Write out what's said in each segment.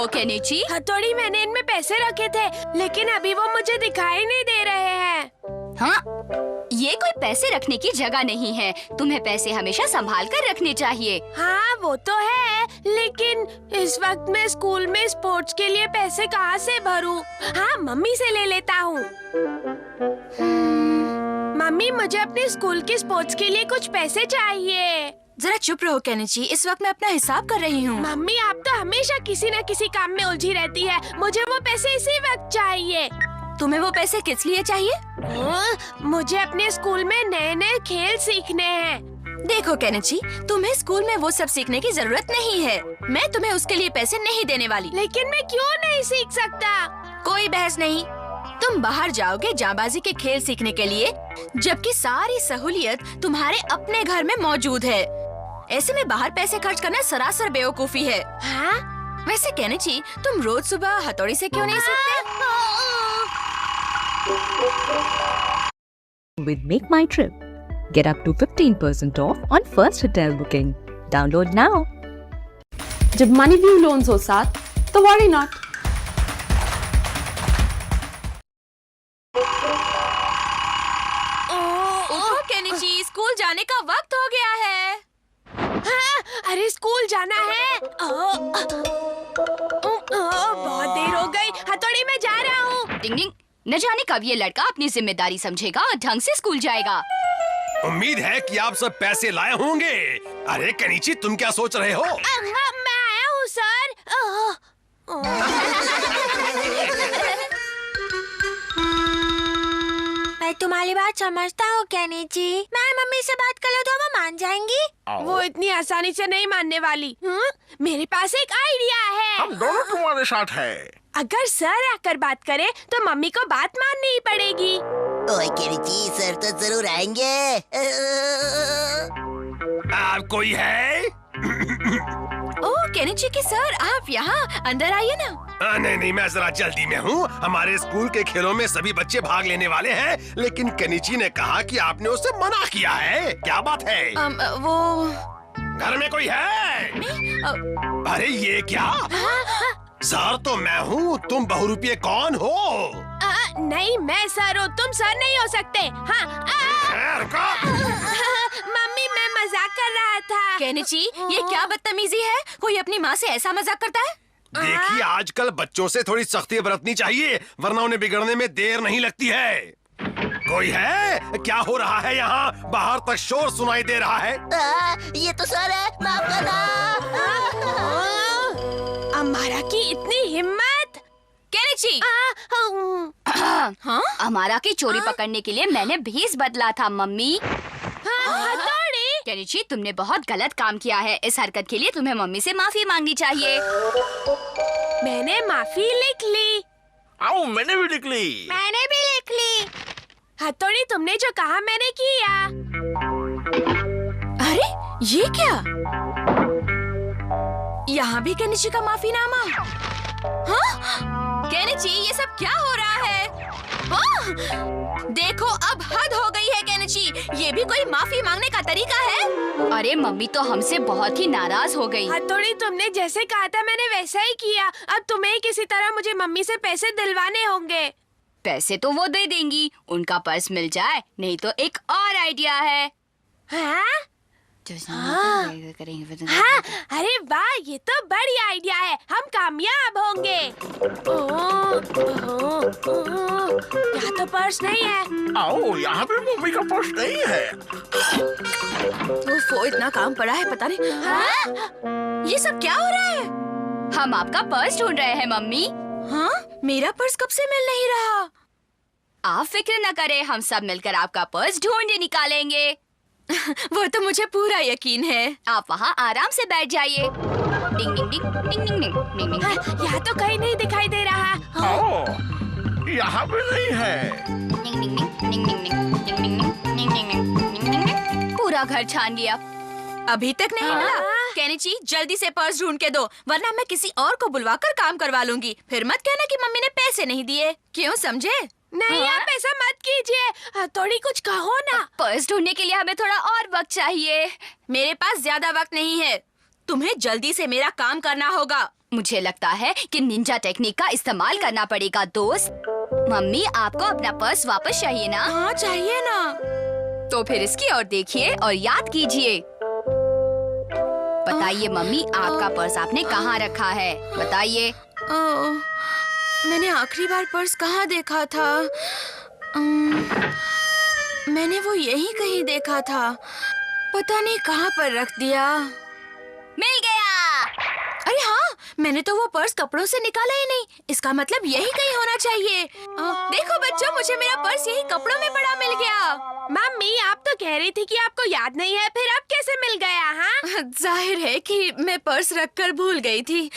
Kenichi? हथौड़ी, मैंने इनमें पैसे रखे थे, लेकिन अभी वो मुझे दिखाई नहीं दे रहे हैं। हाँ, ये कोई पैसे रखने की जगह नहीं है। तुम्हें पैसे हमेशा संभाल कर रखने चाहिए। हाँ वो तो है, लेकिन इस वक्त मैं स्कूल में स्पोर्ट्स के लिए पैसे कहाँ से भरूं? हाँ, मम्मी से ले लेता हूँ। मम्मी, मुझे अपने स्कूल के स्पोर्ट्स के लिए कुछ पैसे चाहिए। जरा चुप रहो केनिची, इस वक्त मैं अपना हिसाब कर रही हूँ। मम्मी, आप तो हमेशा किसी न किसी काम में उलझी रहती है। मुझे वो पैसे इसी वक्त चाहिए। तुम्हें वो पैसे किस लिए चाहिए? मुझे अपने स्कूल में नए नए खेल सीखने हैं। देखो केनिची, तुम्हें स्कूल में वो सब सीखने की जरूरत नहीं है। मैं तुम्हें उसके लिए पैसे नहीं देने वाली। लेकिन मैं क्यों नहीं सीख सकता? कोई बहस नहीं। तुम बाहर जाओगे जाबाजी के खेल सीखने के लिए, जबकि सारी सहूलियत तुम्हारे अपने घर में मौजूद है। ऐसे में बाहर पैसे खर्च करना सरासर बेवकूफी है। हाँ? वैसे केनिची, तुम रोज सुबह हथौड़ी से क्यों नहीं सीखते? With Make My Trip, get up to 15% off on first hotel booking. Download now. जब मनी व्यू लोन्स हो साथ तो वरी नॉट। उठो केनिची, स्कूल जाने का वक्त हो गया है। हाँ, अरे स्कूल जाना है। बहुत देर हो गई। हथौड़ी, मैं जा रहा हूँ। डिंग डिंग, न जाने कब ये लड़का अपनी जिम्मेदारी समझेगा और ढंग से स्कूल जाएगा। उम्मीद है कि आप सब पैसे लाए होंगे। अरे कनिची, तुम क्या सोच रहे हो? मैं आया हूँ सर। मैं तुम्हारी बात समझता हूँ केनिची। मैं मम्मी से बात कर लूँ तो वो मान जाएंगी? वो इतनी आसानी से नहीं मानने वाली। मेरे पास एक आइडिया है। हम दोनों तुम्हारे साथ हैं। अगर सर आकर बात करे तो मम्मी को बात माननी ही पड़ेगी। ओए केनिची, सर तो जरूर आएंगे। आप कोई है? ओह केनिची के सर, आप यहाँ अंदर आइए ना। नहीं, मैं जरा जल्दी में हूँ। हमारे स्कूल के खेलों में सभी बच्चे भाग लेने वाले हैं, लेकिन कनिची ने कहा कि आपने उसे मना किया है। क्या बात है? वो घर में कोई है? अरे ये क्या? सर तो मैं हूँ, तुम बहुरूपिये कौन हो? नहीं, मैं सर हूँ, तुम सर नहीं हो सकते। हाँ। मम्मी, मैं मजाक कर रहा था। केनिची, ये क्या बदतमीजी है? कोई अपनी माँ से ऐसा मजाक करता है? देखिए, आजकल बच्चों से थोड़ी सख्ती बरतनी चाहिए, वरना उन्हें बिगड़ने में देर नहीं लगती है। कोई है? क्या हो रहा है यहाँ? बाहर तक शोर सुनाई दे रहा है। ये तो सर है, माफ करना। अमारा की इतनी हिम्मत। केनिची, हाँ? अमारा की चोरी पकड़ने के लिए मैंने भेस बदला था मम्मी। हथौड़ी। केनिची, तुमने बहुत गलत काम किया है। इस हरकत के लिए तुम्हें मम्मी से माफी मांगनी चाहिए। मैंने माफी लिख ली। आओ, मैंने भी लिख ली। मैंने भी लिख ली। हथौड़ी, तुमने जो कहा मैंने किया। अरे ये क्या? यहाँ भी केनिची का माफीनामा। हाँ? केनिची, ये सब क्या हो रहा है? देखो, अब हद हो गई है केनिची। ये भी कोई माफी मांगने का तरीका है? अरे मम्मी तो हमसे बहुत ही नाराज हो गई। हथौड़ी, तुमने जैसे कहा था मैंने वैसा ही किया। अब तुम्हें किसी तरह मुझे मम्मी से पैसे दिलवाने होंगे। पैसे तो वो दे देंगी, उनका पर्स मिल जाए। नहीं तो एक और आइडिया है। हाँ? हाँ, अरे वाह, ये तो बढ़िया आइडिया है। हम कामयाब होंगे। यहाँ तो पर्स नहीं है। आओ, यहाँ भी मम्मी का पर्स नहीं है। वो इतना काम पड़ा है, पता नहीं। हाँ? ये सब क्या हो रहा है? हम आपका पर्स ढूंढ रहे हैं मम्मी। हाँ? मेरा पर्स कब से मिल नहीं रहा? आप फिक्र न करें, हम सब मिलकर आपका पर्स ढूंढ निकालेंगे। वो तो मुझे पूरा यकीन है। आप वहाँ आराम से बैठ जाइए। डिंग डिंग डिंग डिंग डिंग डिंग डिंग। यहाँ तो कहीं नहीं दिखाई दे रहा। आओ, यहाँ भी नहीं है। डिंग डिंग डिंग डिंग डिंग डिंग डिंग डिंग डिंग डिंग डिंग डिंग। पूरा घर छान लिया, अभी तक नहीं मिला। केनिची, जल्दी से पर्स ढूंढ के दो, वरना मैं किसी और को बुलवाकर काम करवा लूंगी। फिर मत कहना कि मम्मी ने पैसे नहीं दिए। क्यों, समझे? नहीं, आप ऐसा मत कीजिए। थोड़ी कुछ कहो ना। पर्स ढूंढने के लिए हमें थोड़ा और वक्त चाहिए। मेरे पास ज्यादा वक्त नहीं है। तुम्हें जल्दी से मेरा काम करना होगा। मुझे लगता है कि निंजा टेक्निक का इस्तेमाल करना पड़ेगा दोस्त। मम्मी, आपको अपना पर्स वापस चाहिए ना? हाँ चाहिए ना। तो फिर इसकी ओर देखिए और याद कीजिए। बताइए मम्मी, आपका पर्स आपने कहाँ रखा है? बताइए। मैंने आखिरी बार पर्स कहाँ देखा था? मैंने वो यहीं कहीं देखा था, पता नहीं कहाँ पर रख दिया। मिल गया। अरे हाँ, मैंने तो वो पर्स कपड़ों से निकाला ही नहीं। इसका मतलब यही कहीं होना चाहिए। देखो बच्चों, मुझे मेरा पर्स यही कपड़ों में पड़ा मिल गया। मम्मी, आप तो कह रही थी कि आपको याद नहीं है, फिर अब कैसे मिल गया? हाँ, जाहिर है कि मैं पर्स रखकर भूल गई थी।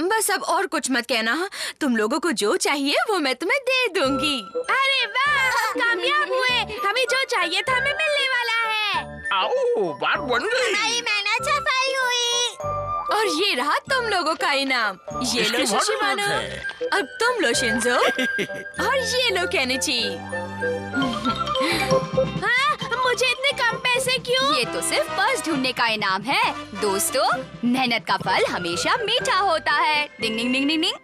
बस अब और कुछ मत कहना। तुम लोगों को जो चाहिए वो मैं तुम्हें दे दूंगी। अरे वाह, हम कामयाब हुए। हमें जो चाहिए था हमें मिलने वाला है। आओ, बात बन गई। मेहनत सफाई हुई। और ये रहा तुम लोगों का इनाम। ये लो इसकी बहुत शिशिमानो, जरूरत है। अब तुम लो शिंजो, और ये लो केनिची। हाँ, मुझे इतने कम पैसे क्यों? ये तो सिर्फ पर्स ढूंढने का इनाम है दोस्तों। मेहनत का फल हमेशा मीठा होता है। डिंग डिंग डिंग डिंग डिंग।